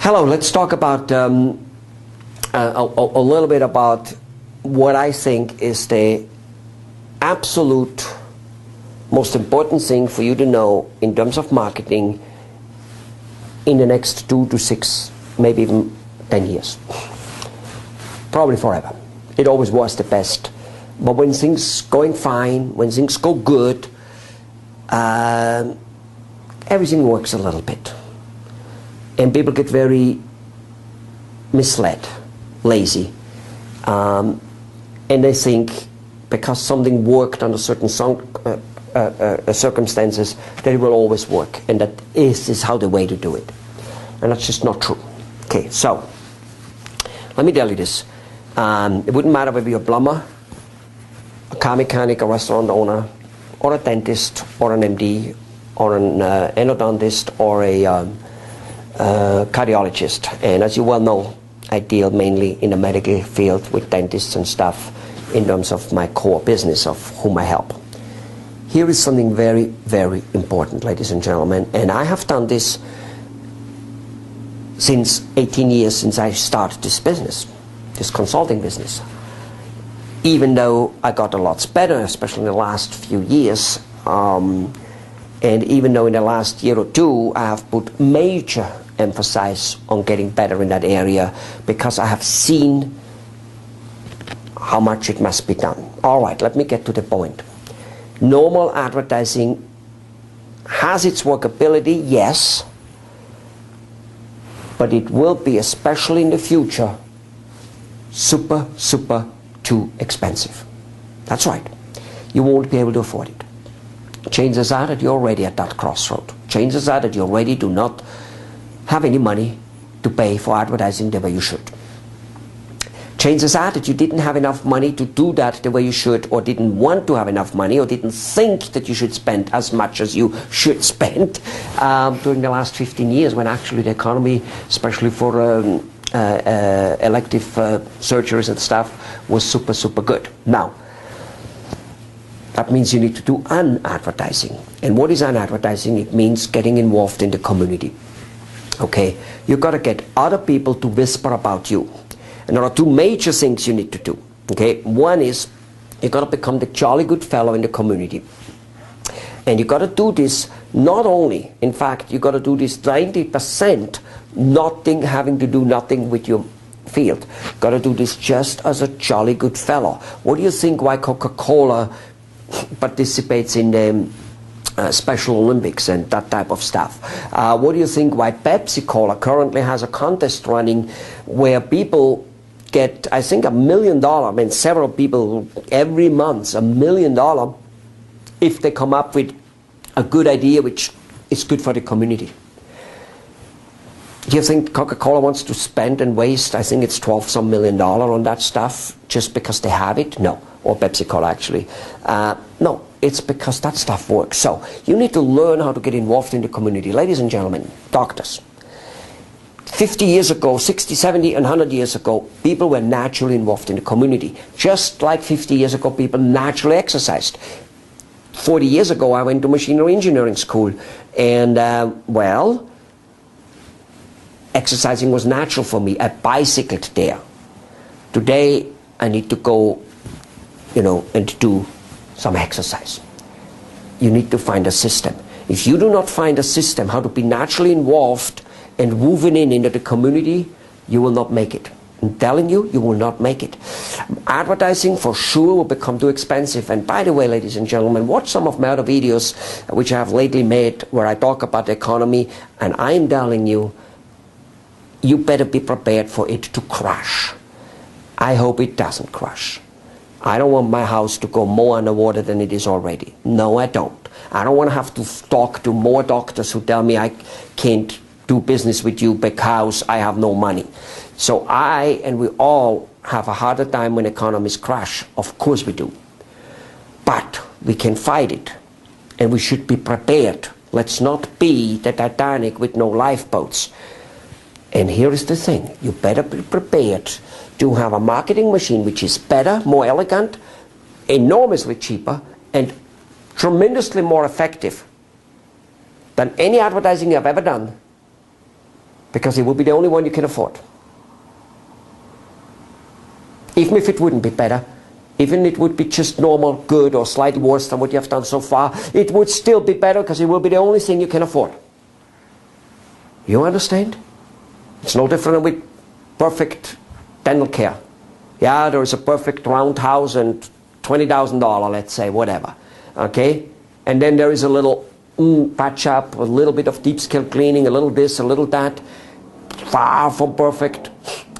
Hello, let's talk about a little bit about what I think is the absolute most important thing for you to know in terms of marketing in the next 2 to 6, maybe even 10 years. Probably forever. It always was the best. But when things going fine, when things go good, everything works a little bit. And people get very misled, lazy. And they think because something worked under certain circumstances that it will always work. And that is how the way to do it. And that's just not true. Okay, so let me tell you this. It wouldn't matter whether you're a plumber, a car mechanic, a restaurant owner, or a dentist, or an MD, or an endodontist, or a cardiologist. And as you well know, I deal mainly in the medical field with dentists and stuff in terms of my core business of whom I help. Here is something very, very important, ladies and gentlemen, and I have done this since 18 years since I started this business, this consulting business. Even though I got a lot better, especially in the last few years, and even though in the last year or two I have put major emphasis on getting better in that area because I have seen how much it must be done. Alright, let me get to the point. Normal advertising has its workability, yes, but it will be, especially in the future, super too expensive. That's right. You won't be able to afford it. Chances are that you're already at that crossroad. Chances are that you already do not have any money to pay for advertising the way you should. Chances are that you didn't have enough money to do that the way you should, or didn't want to have enough money, or didn't think that you should spend as much as you should spend during the last 15 years when actually the economy, especially for elective surgeries and stuff, was super good. Now, that means you need to do an advertising. And what is an advertising? It means getting involved in the community. Okay, you've got to get other people to whisper about you. And there are two major things you need to do. Okay, one is you've got to become the jolly good fellow in the community. And you've got to do this not only, in fact, you've got to do this 90% having to do nothing with your field. You've got to do this just as a jolly good fellow. What do you think why Coca-Cola participates in the Special Olympics and that type of stuff? What do you think why Pepsi-Cola currently has a contest running where people get, I think, $1 million, I mean several people every month, $1 million if they come up with a good idea which is good for the community. Do you think Coca-Cola wants to spend and waste, I think it's $12 million on that stuff just because they have it? No. Or Pepsi-Cola actually. No, it's because that stuff works. So you need to learn how to get involved in the community. Ladies and gentlemen, doctors, 50 years ago, 60, 70 and 100 years ago, people were naturally involved in the community. Just like 50 years ago, people naturally exercised. 40 years ago, I went to machinery engineering school, and well, exercising was natural for me. I bicycled there. Today, I need to go, and do some exercise. You need to find a system. If you do not find a system how to be naturally involved and moving into the community, you will not make it. I'm telling you, you will not make it. Advertising for sure will become too expensive. And by the way, ladies and gentlemen, watch some of my other videos which I have lately made where I talk about the economy, and I'm telling you, you better be prepared for it to crash. I hope it doesn't crash. I don't want my house to go more underwater than it is already. No, I don't. I don't want to have to talk to more doctors who tell me I can't do business with you because I have no money. So I and we all have a harder time when economies crash. Of course we do. But we can fight it. And we should be prepared. Let's not be the Titanic with no lifeboats. And here is the thing. You better be prepared to have a marketing machine which is better, more elegant, enormously cheaper, and tremendously more effective than any advertising I've ever done because it will be the only one you can afford. Even if it wouldn't be better, even if it would be just normal, good, or slightly worse than what you have done so far, it would still be better because it will be the only thing you can afford. You understand? It's no different with perfect dental care. Yeah, there is a perfect round house and $20,000, let's say, whatever. Okay? And then there is a little patch up, a little bit of deep scale cleaning, a little this, a little that. Far from perfect,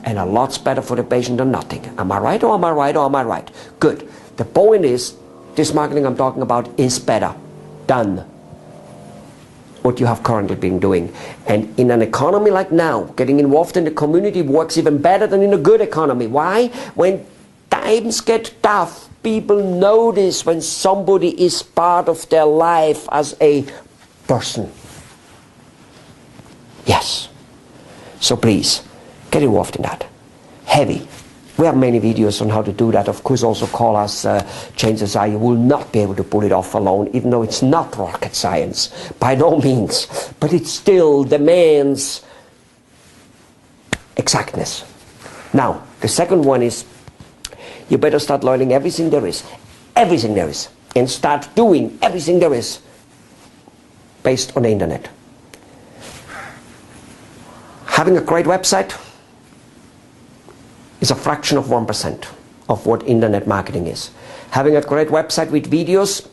and a lot's better for the patient than nothing. Am I right, or am I right, or am I right? Good. The point is, this marketing I'm talking about is better than what you have currently been doing. And in an economy like now, getting involved in the community works even better than in a good economy. Why? When times get tough, people notice when somebody is part of their life as a person. Yes. So please, get involved in that. Heavy. We have many videos on how to do that. Of course, also call us. Chances are you will not be able to pull it off alone, even though it's not rocket science. By no means. But it still demands exactness. Now, the second one is, you better start learning everything there is. Everything there is. And start doing everything there is based on the internet. Having a great website is a fraction of 1% of what internet marketing is. Having a great website with videos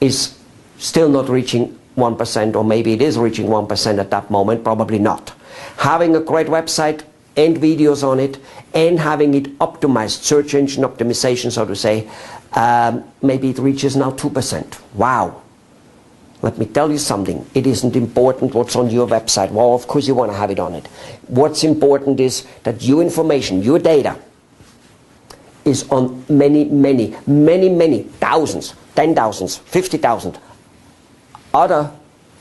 is still not reaching 1%, or maybe it is reaching 1% at that moment, probably not. Having a great website and videos on it, and having it optimized, search engine optimization, so to say, maybe it reaches now 2%. Wow. Let me tell you something. It isn't important what's on your website. Well, of course you want to have it on it. What's important is that your information, your data, is on many thousands, 10,000s, 50,000 other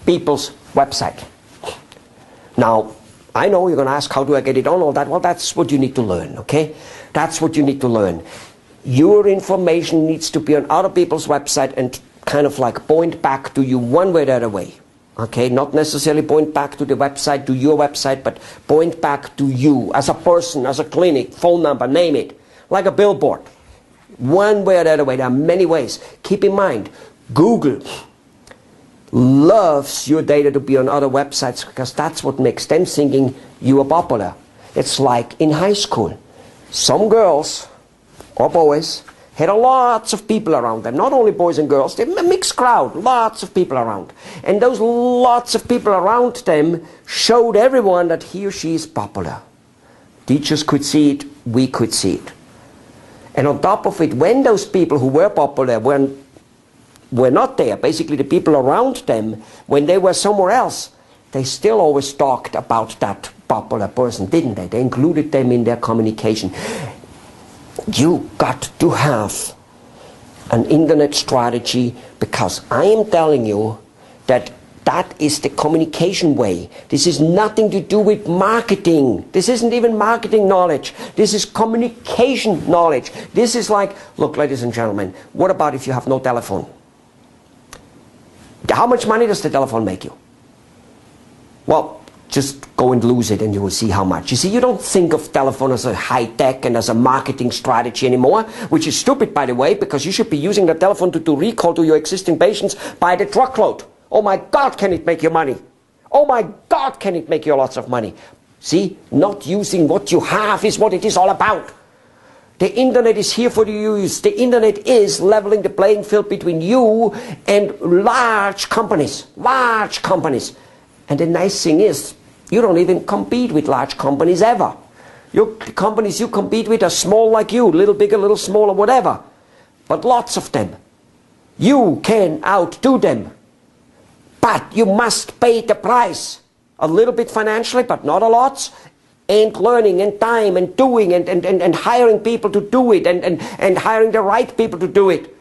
people's website. Now, I know you're going to ask, how do I get it on all that? Well, that's what you need to learn, okay? That's what you need to learn. Your information needs to be on other people's website and kind of like point back to you one way or the other way. Okay, not necessarily point back to the website, to your website, but point back to you as a person, as a clinic, phone number, name it. Like a billboard. One way or the other way. There are many ways. Keep in mind, Google loves your data to be on other websites because that's what makes them thinking you are popular. It's like in high school. Some girls or boys had lots of people around them, not only boys and girls, they a mixed crowd, lots of people around. And those lots of people around them showed everyone that he or she is popular. Teachers could see it, we could see it. And on top of it, when those people who were popular were not there, basically the people around them, when they were somewhere else, they still always talked about that popular person, didn't they? They included them in their communication. You got to have an internet strategy, because I am telling you that that is the communication way. This is nothing to do with marketing. This isn't even marketing knowledge. This is communication knowledge. This is like, look, ladies and gentlemen, what about if you have no telephone? How much money does the telephone make you? Well, just go and lose it and you will see how much. You see, you don't think of telephone as a high-tech and as a marketing strategy anymore, which is stupid, by the way, because you should be using the telephone to do recall to your existing patients by the truckload. Oh my God, can it make you money? Oh my God, can it make you lots of money? See, not using what you have is what it is all about. The internet is here for you to use. The internet is leveling the playing field between you and large companies. Large companies. And the nice thing is, you don't even compete with large companies ever. The companies you compete with are small like you, little bigger, little smaller, whatever. But lots of them. You can outdo them. But you must pay the price. A little bit financially, but not a lot. And learning and time and doing and hiring people to do it and hiring the right people to do it.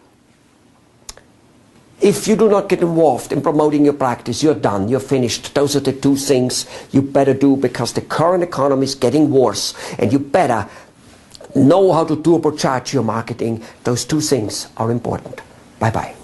If you do not get involved in promoting your practice, you're done, you're finished. Those are the two things you better do, because the current economy is getting worse, and you better know how to turbocharge your marketing. Those two things are important. Bye-bye.